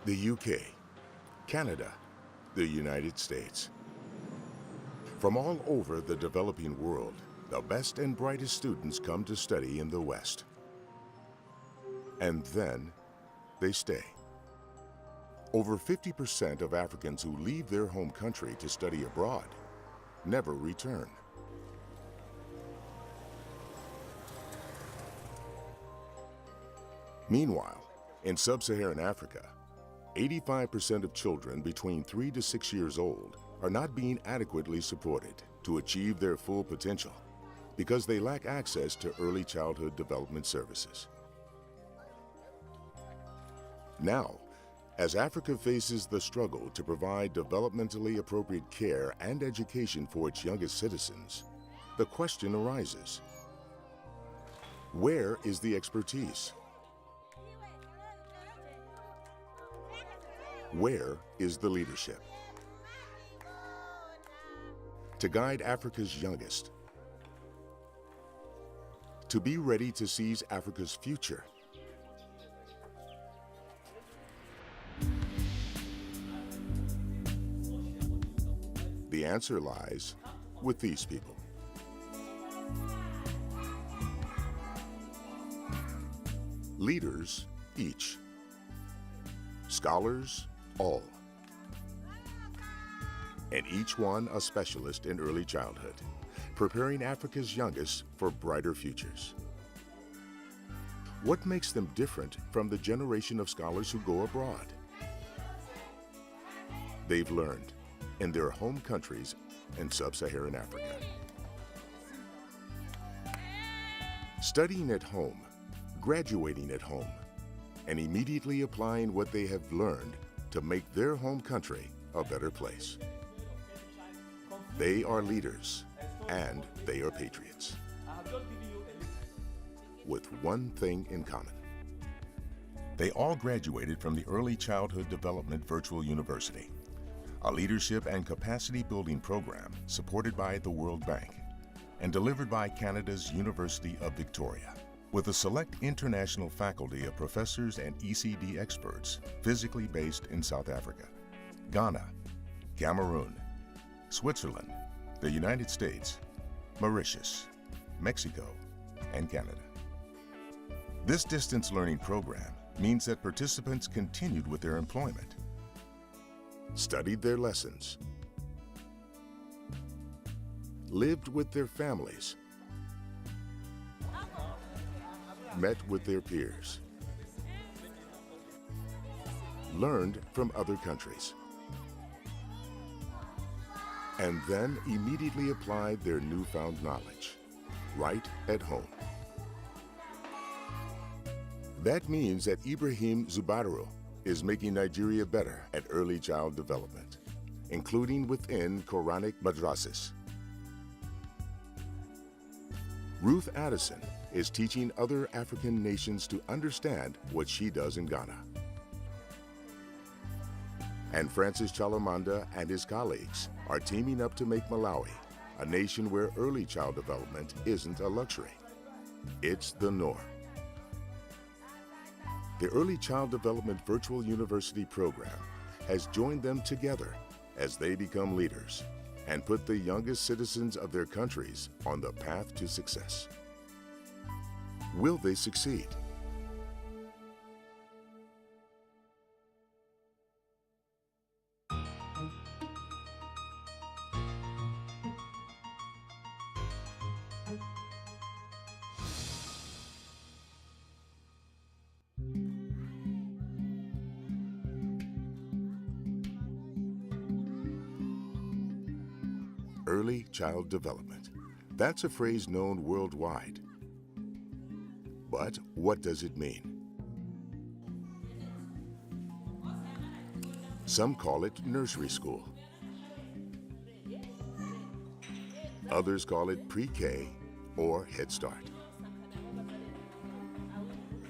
the UK, Canada, the United States. From all over the developing world, the best and brightest students come to study in the West. And then they stay. Over 50% of Africans who leave their home country to study abroad never return. Meanwhile, in sub-Saharan Africa, 85% of children between 3 to 6 years old are not being adequately supported to achieve their full potential because they lack access to early childhood development services. Now, as Africa faces the struggle to provide developmentally appropriate care and education for its youngest citizens, the question arises: where is the expertise? Where is the leadership? To guide Africa's youngest, to be ready to seize Africa's future. The answer lies with these people. Leaders, each. Scholars, all. And each one a specialist in early childhood, preparing Africa's youngest for brighter futures. What makes them different from the generation of scholars who go abroad? They've learned in their home countries in sub-Saharan Africa. Studying at home, graduating at home, and immediately applying what they have learned to make their home country a better place. They are leaders, and they are patriots, with one thing in common. They all graduated from the Early Childhood Development Virtual University, a leadership and capacity building program supported by the World Bank and delivered by Canada's University of Victoria, with a select international faculty of professors and ECD experts physically based in South Africa, Ghana, Cameroon, Switzerland, the United States, Mauritius, Mexico, and Canada. This distance learning program means that participants continued with their employment, studied their lessons, lived with their families, met with their peers, learned from other countries, and then immediately applied their newfound knowledge right at home. That means that Ibrahim Zubairo is making Nigeria better at early child development, including within Quranic madrasas. Ruth Addison is teaching other African nations to understand what she does in Ghana. And Francis Chalamanda and his colleagues are teaming up to make Malawi a nation where early child development isn't a luxury, it's the norm. The Early Child Development Virtual University program has joined them together as they become leaders and put the youngest citizens of their countries on the path to success. Will they succeed? Early child development. That's a phrase known worldwide. But what does it mean? Some call it nursery school. Others call it pre-K or Head Start.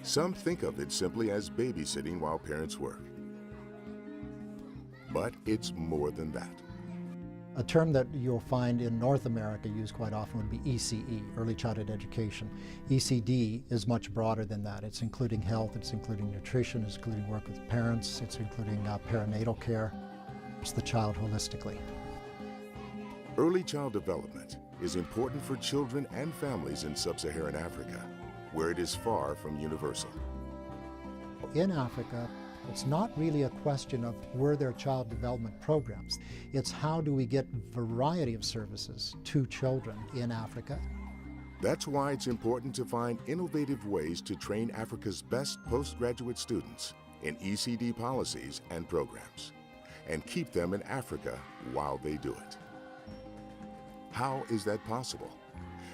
Some think of it simply as babysitting while parents work. But it's more than that. A term that you'll find in North America used quite often would be ECE, Early Childhood Education. ECD is much broader than that. It's including health, it's including nutrition, it's including work with parents, it's including perinatal care. It's the child holistically. Early child development is important for children and families in sub-Saharan Africa, where it is far from universal. In Africa, it's not really a question of were there child development programs. It's how do we get variety of services to children in Africa. That's why it's important to find innovative ways to train Africa's best postgraduate students in ECD policies and programs, and keep them in Africa while they do it. How is that possible?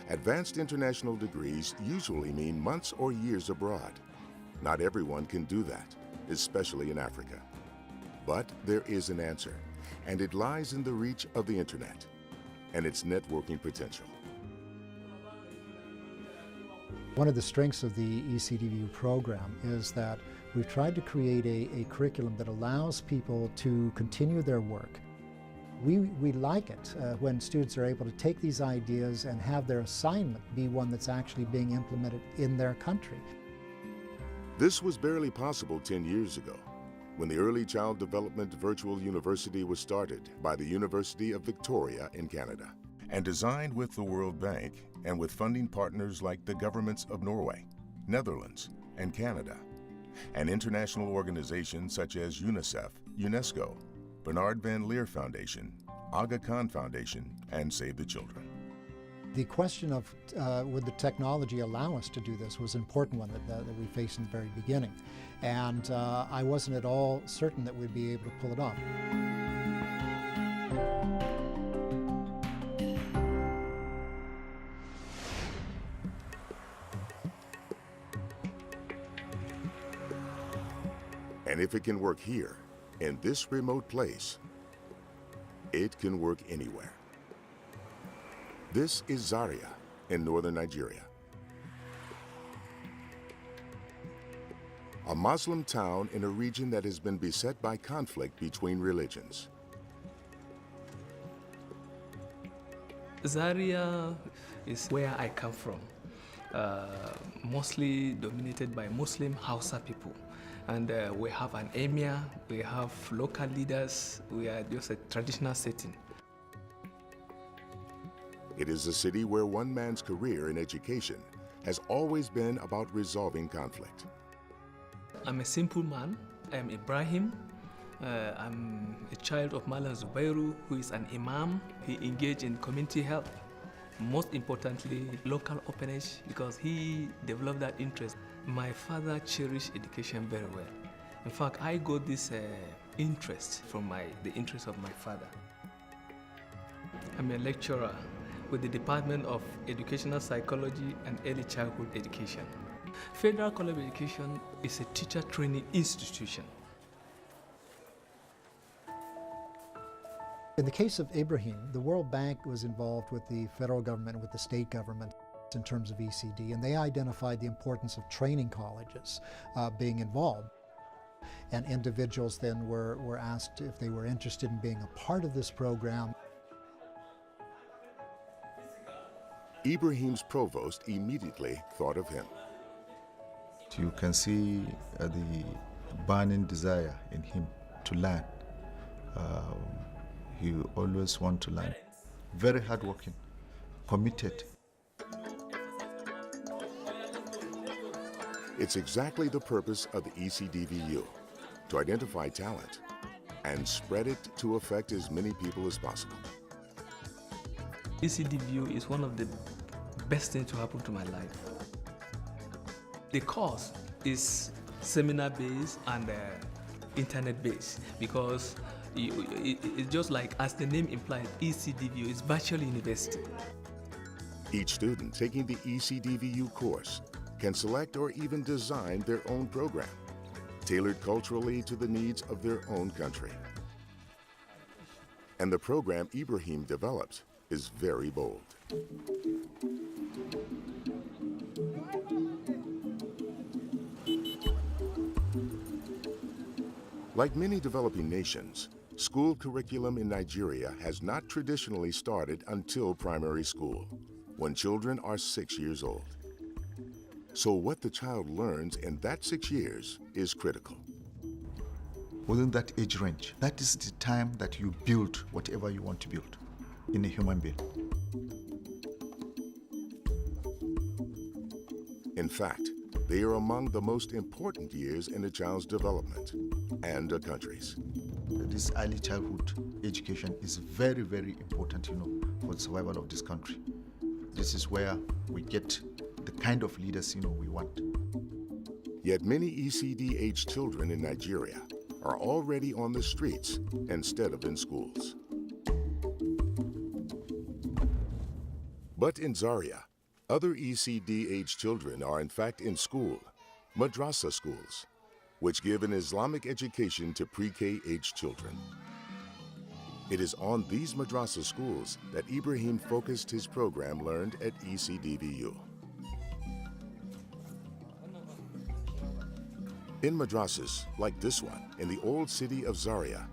Advanced international degrees usually mean months or years abroad. Not everyone can do that, especially in Africa. But there is an answer, and it lies in the reach of the internet and its networking potential. One of the strengths of the ECDVU program is that we've tried to create a curriculum that allows people to continue their work. We like it when students are able to take these ideas and have their assignment be one that's actually being implemented in their country. This was barely possible 10 years ago, when the Early Child Development Virtual University was started by the University of Victoria in Canada, and designed with the World Bank and with funding partners like the governments of Norway, Netherlands, and Canada, and international organizations such as UNICEF, UNESCO, Bernard Van Leer Foundation, Aga Khan Foundation, and Save the Children. The question of would the technology allow us to do this was an important one that we faced in the very beginning. And I wasn't at all certain that we'd be able to pull it off. And if it can work here, in this remote place, it can work anywhere. This is Zaria in northern Nigeria, a Muslim town in a region that has been beset by conflict between religions. Zaria is where I come from, mostly dominated by Muslim Hausa people. And we have an emir, we have local leaders, we are just a traditional setting. It is a city where one man's career in education has always been about resolving conflict. I'm a simple man. I am Ibrahim. I'm a child of Malam Zubairu, who is an imam. He engaged in community health. Most importantly, local orphanage, because he developed that interest. My father cherished education very well. In fact, I got this interest from the interest of my father. I'm a lecturer with the Department of Educational Psychology and Early Childhood Education. Federal College of Education is a teacher training institution. In the case of Ibrahim, the World Bank was involved with the federal government and with the state government in terms of ECD, and they identified the importance of training colleges being involved. And individuals then were asked if they were interested in being a part of this program. Ibrahim's provost immediately thought of him. You can see the burning desire in him to learn. He always wants to learn. Very hardworking, committed. It's exactly the purpose of the ECDVU, to identify talent and spread it to affect as many people as possible. ECDVU is one of the best things to happen to my life. The course is seminar-based and internet-based because it's just like, as the name implies, ECDVU is virtual university. Each student taking the ECDVU course can select or even design their own program, tailored culturally to the needs of their own country. And the program Ibrahim developed is very bold. Like many developing nations, School curriculum in Nigeria has not traditionally started until primary school, when children are 6 years old. So what the child learns in that 6 years is critical. Within that age range, that is the time that you build whatever you want to build in a human being. In fact, they are among the most important years in a child's development and a country's. This early childhood education is very, very important, for the survival of this country. This is where we get the kind of leaders, we want. Yet many ECD-age children in Nigeria are already on the streets instead of in schools. But in Zaria, other ECD-age children are in fact in school, madrasa schools, which give an Islamic education to pre-K age children. It is on these madrasa schools that Ibrahim focused his program learned at ECDVU. In madrasas like this one in the old city of Zaria,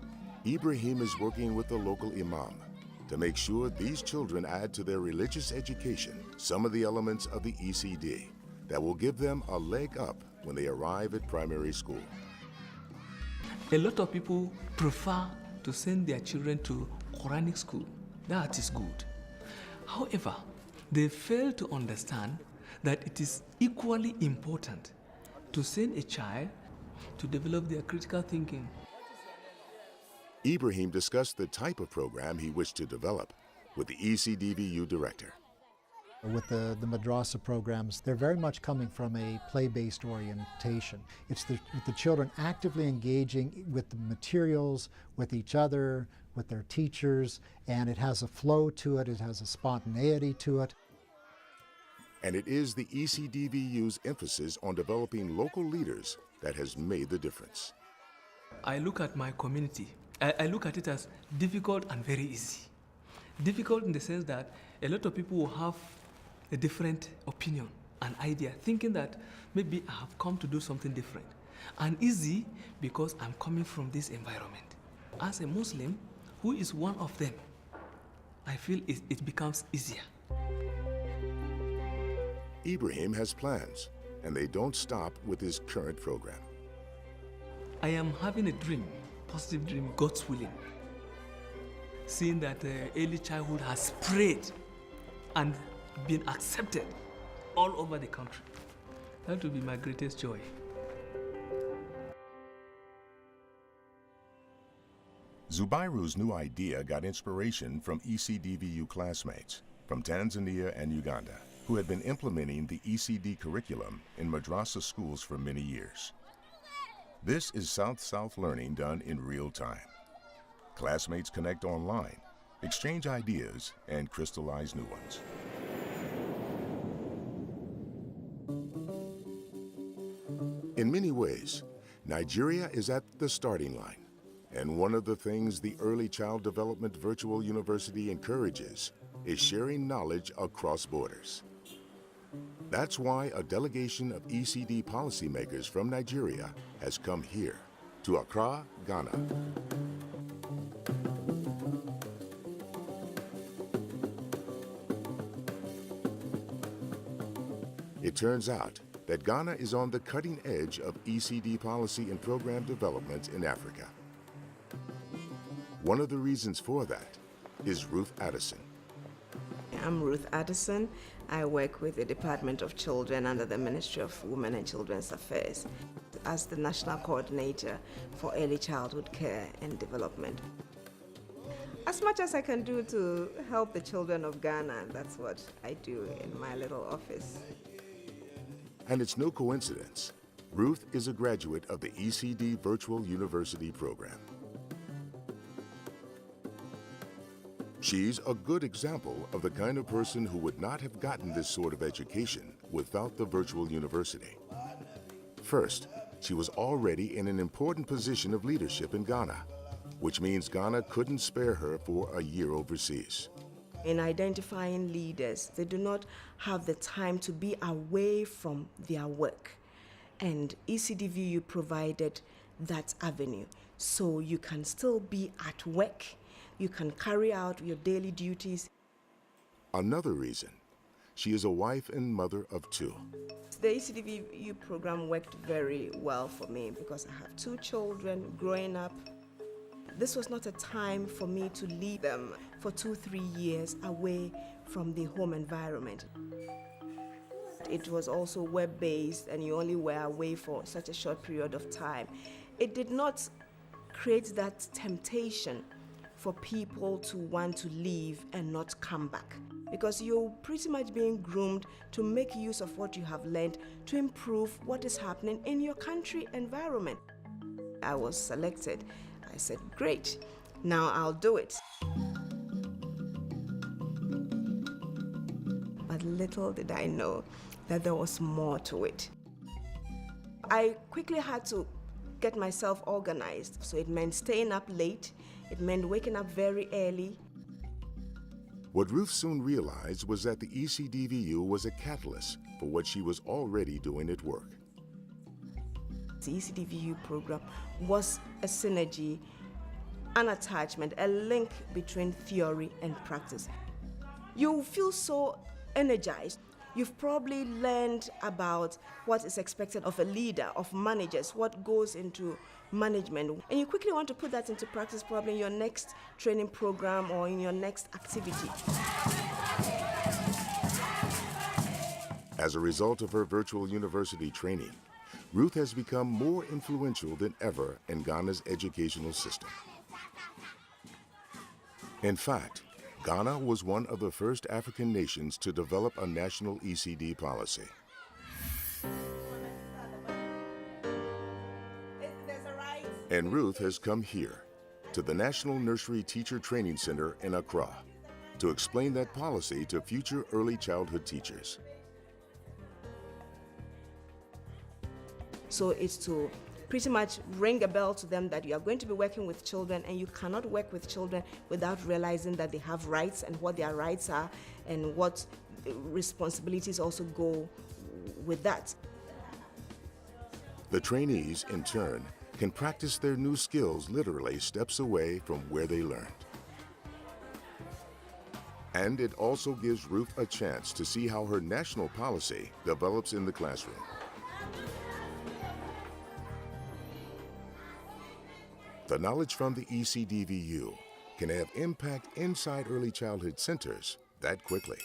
Ibrahim is working with the local imam to make sure these children add to their religious education some of the elements of the ECD that will give them a leg up when they arrive at primary school. A lot of people prefer to send their children to Quranic school. That is good. However, they fail to understand that it is equally important to send a child to develop their critical thinking. Ibrahim discussed the type of program he wished to develop with the ECDVU director. With the madrasa programs, they're very much coming from a play-based orientation. It's the children actively engaging with the materials, with each other, with their teachers, and it has a flow to it, it has a spontaneity to it. And it is the ECDVU's emphasis on developing local leaders that has made the difference. I look at my community. I look at it as difficult and very easy. Difficult in the sense that a lot of people will have a different opinion, an idea, thinking that maybe I have come to do something different. And easy because I'm coming from this environment. As a Muslim, who is one of them, I feel it becomes easier. Ibrahim has plans, and they don't stop with his current program. I am having a dream, positive dream, God's willing. Seeing that early childhood has spread and been accepted all over the country. That will be my greatest joy. Zubairu's new idea got inspiration from ECDVU classmates from Tanzania and Uganda, who had been implementing the ECD curriculum in madrasa schools for many years. This is South-South learning done in real time. Classmates connect online, exchange ideas, and crystallize new ones. In many ways, Nigeria is at the starting line, and one of the things the Early Child Development Virtual University encourages is sharing knowledge across borders. That's why a delegation of ECD policymakers from Nigeria has come here, to Accra, Ghana. It turns out that Ghana is on the cutting edge of ECD policy and program development in Africa. One of the reasons for that is Ruth Addison. I'm Ruth Addison. I work with the Department of Children under the Ministry of Women and Children's Affairs as the National Coordinator for Early Childhood Care and Development. As much as I can do to help the children of Ghana, that's what I do in my little office. And it's no coincidence. Ruth is a graduate of the ECD Virtual University program. She's a good example of the kind of person who would not have gotten this sort of education without the virtual university. First, she was already in an important position of leadership in Ghana, which means Ghana couldn't spare her for a year overseas. In identifying leaders, they do not have the time to be away from their work. And ECDVU provided that avenue so you can still be at work, you can carry out your daily duties. Another reason, she is a wife and mother of 2. The ECDVU program worked very well for me because I have 2 children growing up. This was not a time for me to leave them for 2-3 years away from the home environment. It was also web-based and you only were away for such a short period of time. It did not create that temptation for people to want to leave and not come back, because you're pretty much being groomed to make use of what you have learned to improve what is happening in your country environment. I was selected. I said, great, now I'll do it. But little did I know that there was more to it. I quickly had to get myself organized. So it meant staying up late. It meant waking up very early. What Ruth soon realized was that the ECDVU was a catalyst for what she was already doing at work. The ECDVU program was a synergy, an attachment, a link between theory and practice. You feel so energized. You've probably learned about what is expected of a leader, of managers, what goes into management. And you quickly want to put that into practice probably in your next training program or in your next activity. As a result of her virtual university training, Ruth has become more influential than ever in Ghana's educational system. In fact, Ghana was one of the first African nations to develop a national ECD policy. And Ruth has come here, to the National Nursery Teacher Training Center in Accra, to explain that policy to future early childhood teachers. So it's to pretty much ring a bell to them that you are going to be working with children, and you cannot work with children without realizing that they have rights and what their rights are and what responsibilities also go with that. The trainees, in turn, can practice their new skills literally steps away from where they learned. And it also gives Ruth a chance to see how her national policy develops in the classroom. The knowledge from the ECDVU can have impact inside early childhood centers that quickly.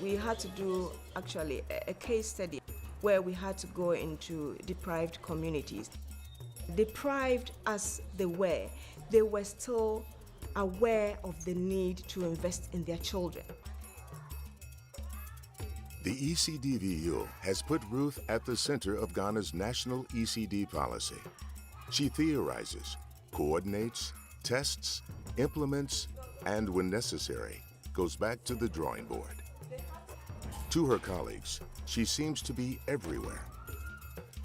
We had to do actually a case study where we had to go into deprived communities. Deprived as they were still aware of the need to invest in their children. The ECDVU has put Ruth at the center of Ghana's national ECD policy. She theorizes, coordinates, tests, implements, and when necessary, goes back to the drawing board. To her colleagues, she seems to be everywhere.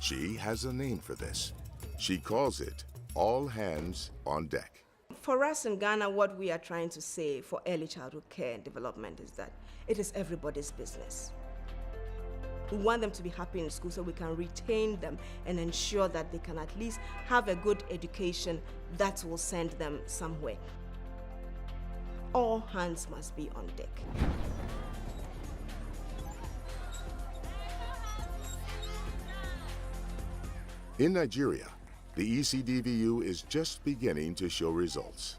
She has a name for this. She calls it all hands on deck. For us in Ghana, what we are trying to say for early childhood care and development is that it is everybody's business. We want them to be happy in school so we can retain them and ensure that they can at least have a good education that will send them somewhere. All hands must be on deck. In Nigeria, the ECDVU is just beginning to show results.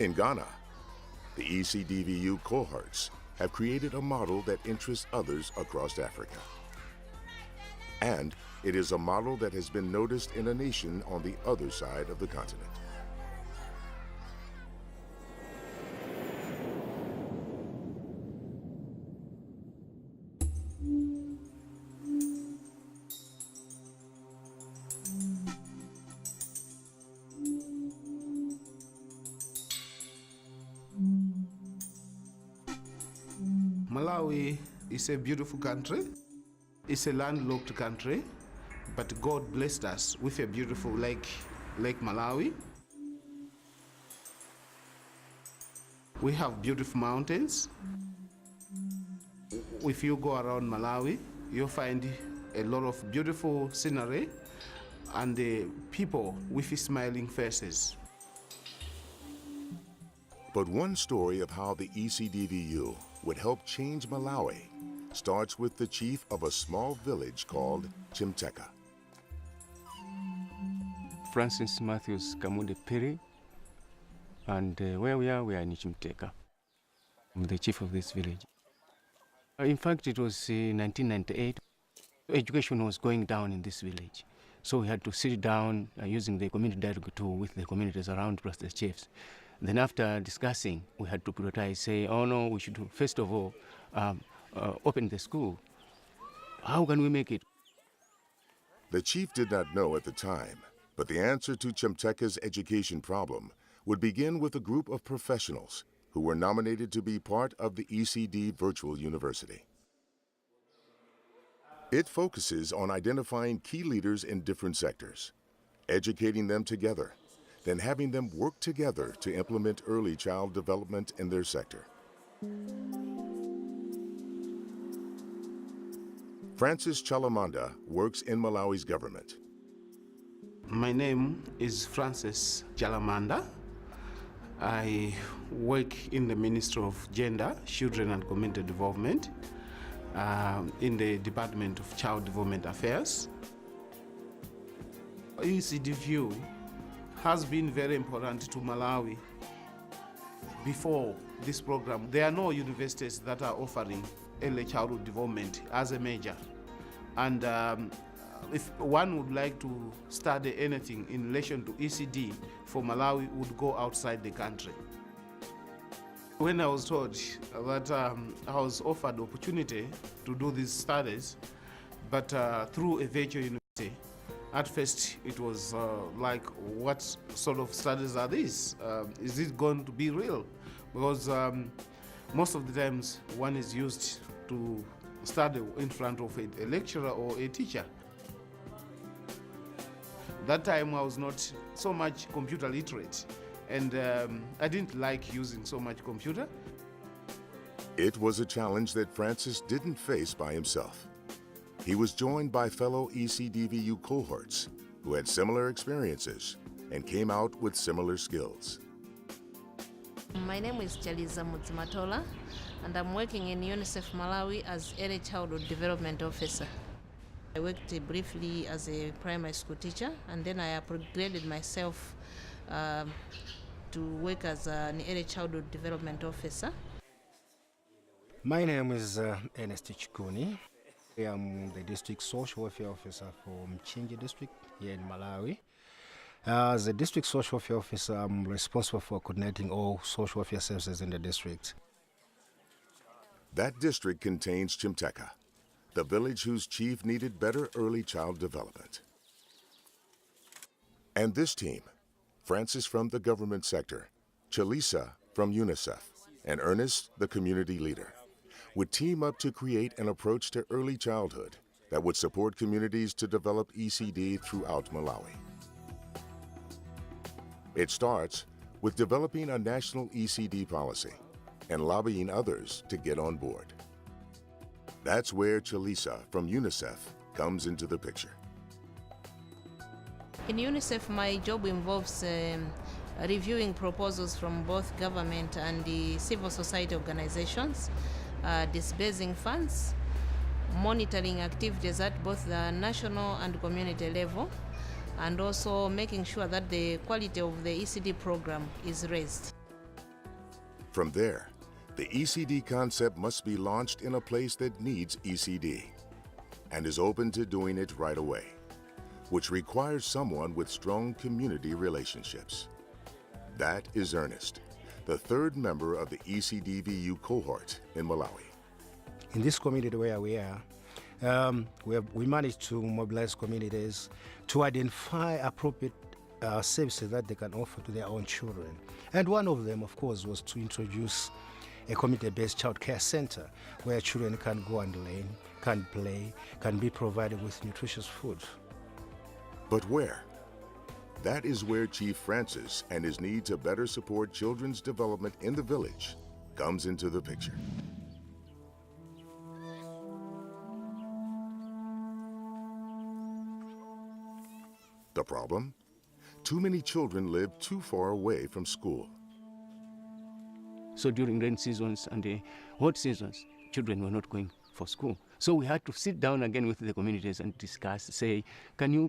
In Ghana, the ECDVU cohorts have created a model that interests others across Africa. And it is a model that has been noticed in a nation on the other side of the continent. Malawi is a beautiful country. It's a landlocked country, but God blessed us with a beautiful Lake Malawi. We have beautiful mountains. If you go around Malawi, you'll find a lot of beautiful scenery and people with smiling faces. But one story of how the ECDVU would help change Malawi starts with the chief of a small village called Chimteka. Francis Matthews Kamunde Piri, and where we are in Chimteka. I'm the chief of this village. In fact, it was 1998. Education was going down in this village. So we had to sit down using the community dialogue tool with the communities around plus the chiefs. Then after discussing, we had to prioritize, say, oh no, we should first of all open the school. How can we make it? The chief did not know at the time, but the answer to Chimteka's education problem would begin with a group of professionals who were nominated to be part of the ECD Virtual University. It focuses on identifying key leaders in different sectors, educating them together, then having them work together to implement early child development in their sector. Francis Chalamanda works in Malawi's government. My name is Francis Chalamanda. I work in the Ministry of Gender, Children and Community Development, in the Department of Child Development Affairs. ECDVU has been very important to Malawi. Before this program, there are no universities that are offering early childhood development as a major. And if one would like to study anything in relation to ECD for Malawi, would go outside the country. When I was told that I was offered the opportunity to do these studies, but through a virtual university, at first it was like, what sort of studies are these? Is it going to be real? Because most of the times one is used to study in front of a lecturer or a teacher. That time I was not so much computer literate, and I didn't like using so much computer. It was a challenge that Francis didn't face by himself. He was joined by fellow ECDVU cohorts who had similar experiences and came out with similar skills. My name is Chaliza Mudzimatola, and I'm working in UNICEF Malawi as Early Childhood Development Officer. I worked briefly as a primary school teacher, and then I upgraded myself to work as an Early Childhood Development Officer. My name is Ernest Chikuni. I am the District Social Welfare Officer for Mchinji District here in Malawi. As a District Social Welfare Officer, I'm responsible for coordinating all social welfare services in the district. That district contains Chimteka, the village whose chief needed better early child development. And this team, Francis from the government sector, Chalisa from UNICEF, and Ernest, the community leader, would team up to create an approach to early childhood that would support communities to develop ECD throughout Malawi. It starts with developing a national ECD policy and lobbying others to get on board. That's where Chalisa from UNICEF comes into the picture. In UNICEF, my job involves reviewing proposals from both government and the civil society organizations, disbursing funds, monitoring activities at both the national and community level, and also making sure that the quality of the ECD program is raised. From there, the ECD concept must be launched in a place that needs ECD and is open to doing it right away, which requires someone with strong community relationships. That is Ernest, the third member of the ECDVU cohort in Malawi. In this community where we are, we managed to mobilize communities to identify appropriate services that they can offer to their own children. And one of them, of course, was to introduce a community-based child care center where children can go and learn, can play, can be provided with nutritious food. But where? That is where Chief Francis and his need to better support children's development in the village comes into the picture. The problem? Too many children live too far away from school. So during rain seasons and the hot seasons, children were not going for school. So we had to sit down again with the communities and discuss, say, can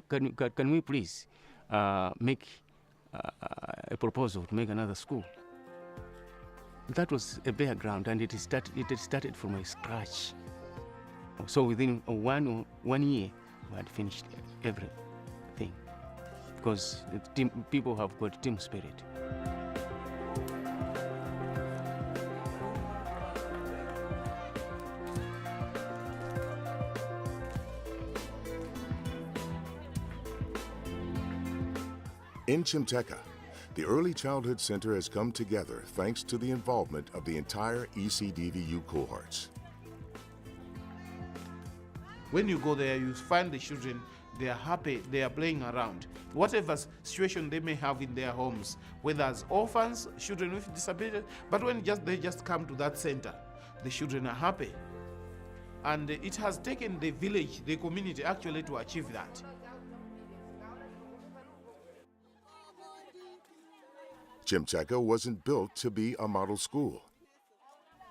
we please make a proposal to make another school? That was a bare ground, and it started from a scratch. So within one year, we had finished everything, because people have got team spirit. In Chimteca, the Early Childhood Center has come together thanks to the involvement of the entire ECDVU cohorts. When you go there, you find the children, they are happy, they are playing around. Whatever situation they may have in their homes, whether as orphans, children with disabilities, but when they just come to that center, the children are happy. And it has taken the village, the community actually to achieve that. Chimteca wasn't built to be a model school.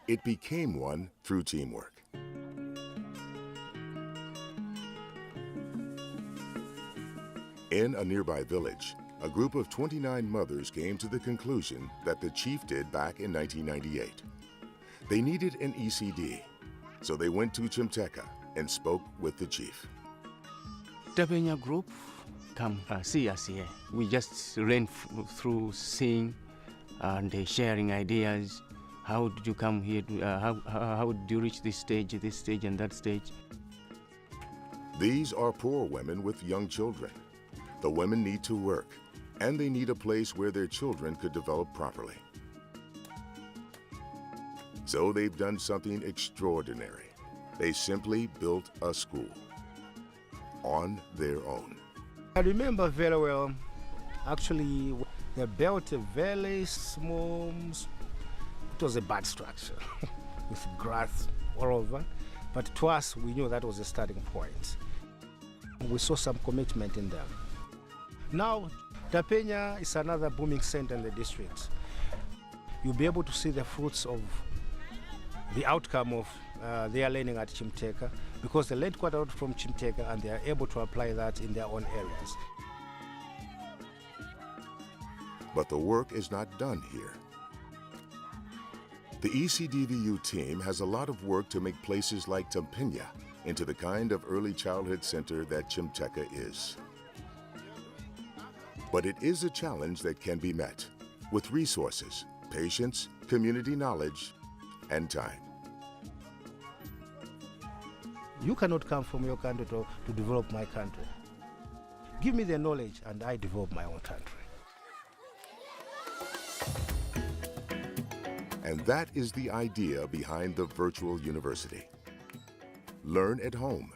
It became one through teamwork. In a nearby village, a group of 29 mothers came to the conclusion that the chief did back in 1998. They needed an ECD, so they went to Chimteca and spoke with the chief. Tapenya group, come see us here. We just ran through seeing and sharing ideas. How did you come here? How did you reach this stage, and that stage? These are poor women with young children. The women need to work, and they need a place where their children could develop properly. So they've done something extraordinary. They simply built a school on their own. I remember very well, actually, they built a very small, it was a bad structure with grass all over, but to us, we knew that was a starting point. We saw some commitment in them. Now, Tapenya is another booming center in the district. You'll be able to see the fruits of the outcome of their learning at Chimteca, because they learned quite a lot from Chimteca and they are able to apply that in their own areas. But the work is not done here. The ECDVU team has a lot of work to make places like Tapenya into the kind of early childhood center that Chimteca is. But it is a challenge that can be met with resources, patience, community knowledge, and time. You cannot come from your country to develop my country. Give me the knowledge and I develop my own country. And that is the idea behind the virtual university. Learn at home.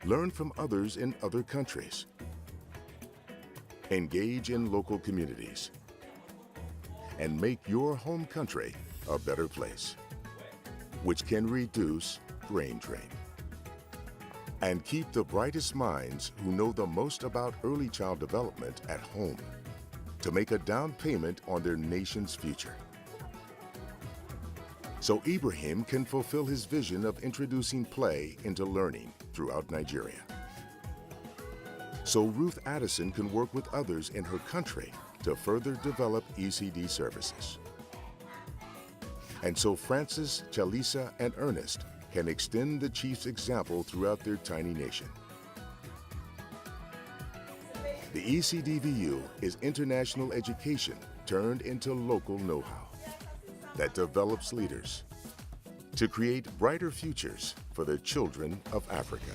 Learn from others in other countries. Engage in local communities. And make your home country a better place, which can reduce brain drain. And keep the brightest minds who know the most about early child development at home to make a down payment on their nation's future. So Ibrahim can fulfill his vision of introducing play into learning throughout Nigeria. So Ruth Addison can work with others in her country to further develop ECD services. And so Francis, Chalisa, and Ernest can extend the chief's example throughout their tiny nation. The ECDVU is international education turned into local know-how that develops leaders to create brighter futures for the children of Africa.